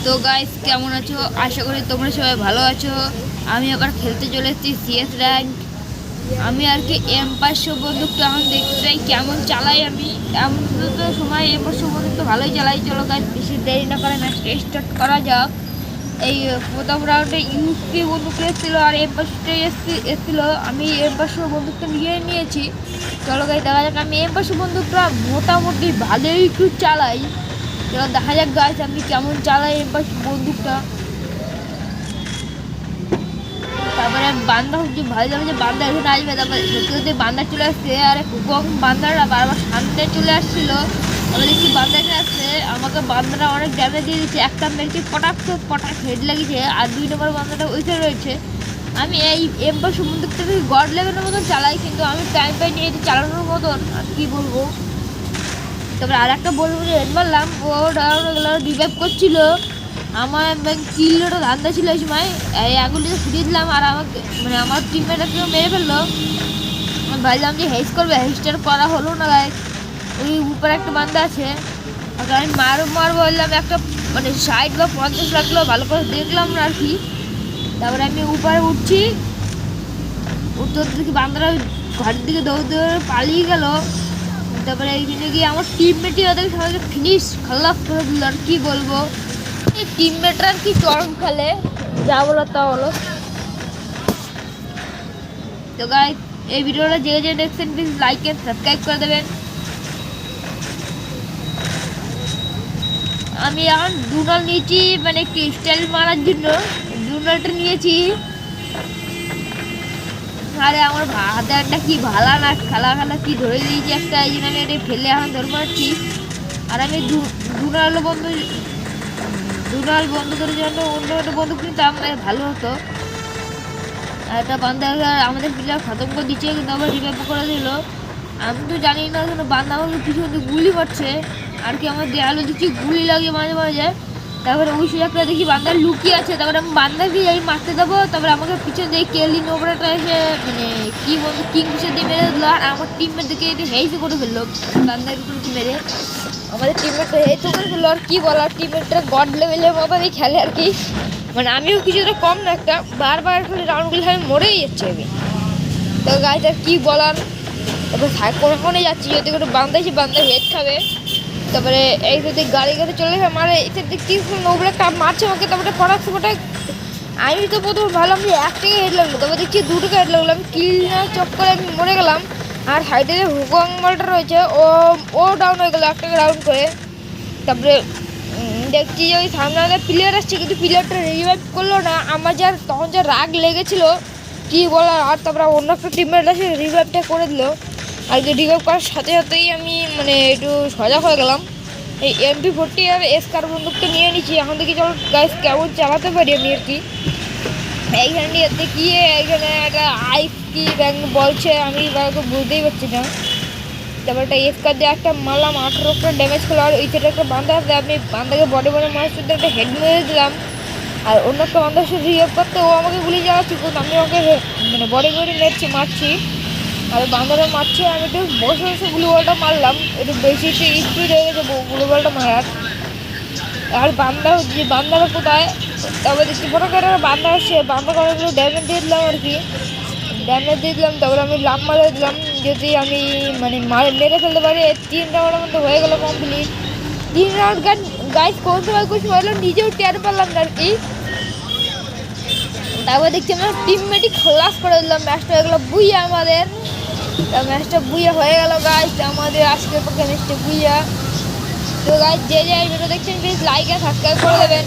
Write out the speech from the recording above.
তো গাইস কেমন আছো? আশা করি তোমরা সবাই ভালো আছো। আমি এবার খেলতে চলে এসেছি সিএস র্যাঙ্ক। আমি আর কি M500 বন্দুকটা এখন দেখতে চাই কেমন চালাই আমি। এমন তো সময় M500 বন্দুক তো ভালোই চালাই। চলো গাইস বেশি দেরি না করে ম্যাচটা স্টার্ট করা যাক। এই প্রথম রাউন্ডে ইউএসপি বন্দুক এসেছিলো আর M500 এসেছিলো। আমি M500 বন্দুকটা নিয়েছি। চলো গাইস দেখা যাক। আমি M500 বন্দুকটা মোটামুটি ভালোই একটু চালাই। চলো দেখা যাক গাইস আমি কেমন চালাই M500 বন্দুকটা। তারপরে বান্দা হচ্ছে ভালো যাবে যে বান্দা এখানে আসবে। তারপরে সত্যি সত্যি বান্দা চলে আসছে আর কম বান্দারা বারবার সামনে চলে আসছিলো। তারপরে দেখছি বান্দা এখানে আসছে, আমাকে বান্দারা অনেক ড্যামেজ দিয়ে দিচ্ছে। একটা মেরেছি পটাক হেড লেগেছে আর 2 নম্বর বান্দাটা ওইখানে রয়েছে। আমি এই M500 বন্দুকটা গড লেভেলের মতন চালাই, কিন্তু আমি টাইম পাইনি এটি চালানোর মতন। আর কি বলবো। তারপরে আর একটা বলবো যে হেড মারলাম, ও রিভাইভ করছিল। আমার কিলোটা ধান্দা ছিল ওই সময়, এই আগুনটা ফুটিয়ে দিলাম আর আমাকে মানে আমার টিমমেটকে মেরে ফেললো। আমি ভাবলাম যে হেস করবে, হেসটার করা হলো না। গায়ে ওই উপরে একটা বান্দা আছে, ওকে আমি মারবো বললাম। একটা মানে 60 বা 50 লাগলো, ভালো করে দেখলাম না আর কি। তারপরে আমি উপরে উঠছি, উঠতে দেখি বান্দারা ঘরের দিকে দৌড়ে পালিয়ে গেল। তারপরে এইখানে গিয়ে আমার টিমমেটই ওদের সবাইকে খালাস করে দিল। আর কি বলবো, এই টিমমেটরা আর কি চরম খেলে, যা বলো তা হলো। তো গাইস এই ভিডিওটা যে দেখছেন প্লিজ লাইক এন্ড সাবস্ক্রাইব করে দেবেন। আমি এখন ডুনাল নিয়েছি, মানে ক্রিস্টাল মারার জন্য ডুনালটা নিয়েছি। আরে আমার হাতে একটা কি ভালা না খালা কি ধরে দিয়েছি একটা, এই জন্য আমি এটা ফেলে এখন ধরে মারছি। আর আমি ডুনাল বন্ধ করার জন্য অন্য একটা বন্দুক নিতাম, ভালো হতো। আর একটা বান্দা আমাদের প্লেয়ার খতম করে দিচ্ছে, কিন্তু আবার রিভাইভ করে দিল। আমি তো জানি না কেন বান্দা আমাকে পিছনে গুলি মারছে আর কি। আমার দেয়ালে দিচ্ছি গুলি লাগে মাঝে মাঝে। তারপরে ওই সুযোগটা দেখি বান্দার লুকিয়ে আছে, তারপরে আমি বান্দাকে যাই মারতে দেবো। তারপরে আমাকে পিছনে দিয়ে কেলি নোবরাটা এসে মানে কি বলতো কিং পিছনে দিয়ে মেরে দিল। আর আমার টিমমেট দিকে হেইসে করে ফেললো, বান্দার উপরে মেরে আমাদের টিমমেটটা হেইসে করে ফেললো। আর কি বলার, টিমমেটটা গড লেভেলের মতনই খেলে আর কি। মানে আমিও কিছুটা কম না, একটা বারবার খালি রাউন্ডগুলো আমি মরেই যাচ্ছি আমি। তো গাইজ আর কী বলার। তারপরে কোনে যাচ্ছি, যদি করে বান্দা হেড খাবে। তারপরে এই যদি গাড়ি চলে যাবে মারে, এটা দেখছি নোবরা মারছে আমাকে। তারপরে ফটাক আমি তো প্রথম ভালো আমি 1 টাকা হেড লাগলো, তারপর দেখছি 2 টাকা হেড লাগলো। আমি কিল না চক করে আমি মরে গেলাম। আর সাইডে যে হুকং মালটা রয়েছে ও ডাউন হয়ে গেলো 1 টাকা রাউন্ড করে। তারপরে দেখছি যে ওই সামনে আমাদের প্লেয়ার আসছে, কিন্তু প্লেয়ারটা রিভাইভ করলো না। আমার তখন যা রাগ লেগেছিলো কি বলার। আর তারপরে অন্য একটা টিমমেট আছে রিভাইভটা করে দিল। আর কি রিভাইভ করার সাথে সাথেই আমি মানে একটু সজাগ হয়ে গেলাম। এই MP40 আর এসকার বন্দুকটা নিয়ে নিচ্ছি। এখন দেখি চলো গাইস কেমন চালাতে পারি আমি আর কি। এইখানে নিয়ে দেখিয়ে এইখানে একটা আইস কি ব্যাংক বলছে, আমি বুঝতেই পারছি না। তারপর একটা এসকার দিয়ে একটা মারলাম, 18টা ড্যামেজ খেলো। আর ওই সাইডে একটা বান্দা আছে, আমি বান্দাকে বডি মারার সাথে একটা হেড মেরে দিলাম। আর অন্য একটা বান্দার সাথে রিভাইভ করতে ও আমাকে গুলি চালাচ্ছি, কিন্তু আমি ওকে মানে বডি মারছি। আর বান্দারা মারছে, আমি একটু বসে গুলি বলটা মারলাম। একটু বেশি স্পিড হয়ে গেছে গুলি বলটা মারার। আর বান্দারা কোথায়, তারপরে দেখছি বড় করে বান্দা আসছে, বান্দাকে অনেকগুলো ড্যামেজ দিয়ে দিলাম আর কি। তারপরে আমি লাভ মারে দিলাম, যদি আমি মানে মেরে ফেলতে পারি। 3 রাউন্ডের মধ্যে হয়ে গেল কমপ্লিট। 3 রাউন্ড গাইজ কোন সময় নিজেও টের পারলাম না আর কি। তারপর দেখছি আমরা টিমমেটই খলাস করে দিলাম, ম্যাচটা হয়ে গেলো বুইয়া আমাদের। ম্যাচটা বুইয়া হয়ে গেল গাইজ আমাদের আজকের পক্ষে ম্যাচটা বুইয়া। তো গাইজ যে ভিডিও দেখছেন প্লিজ লাইক আর সাবস্ক্রাইব করে দেবেন।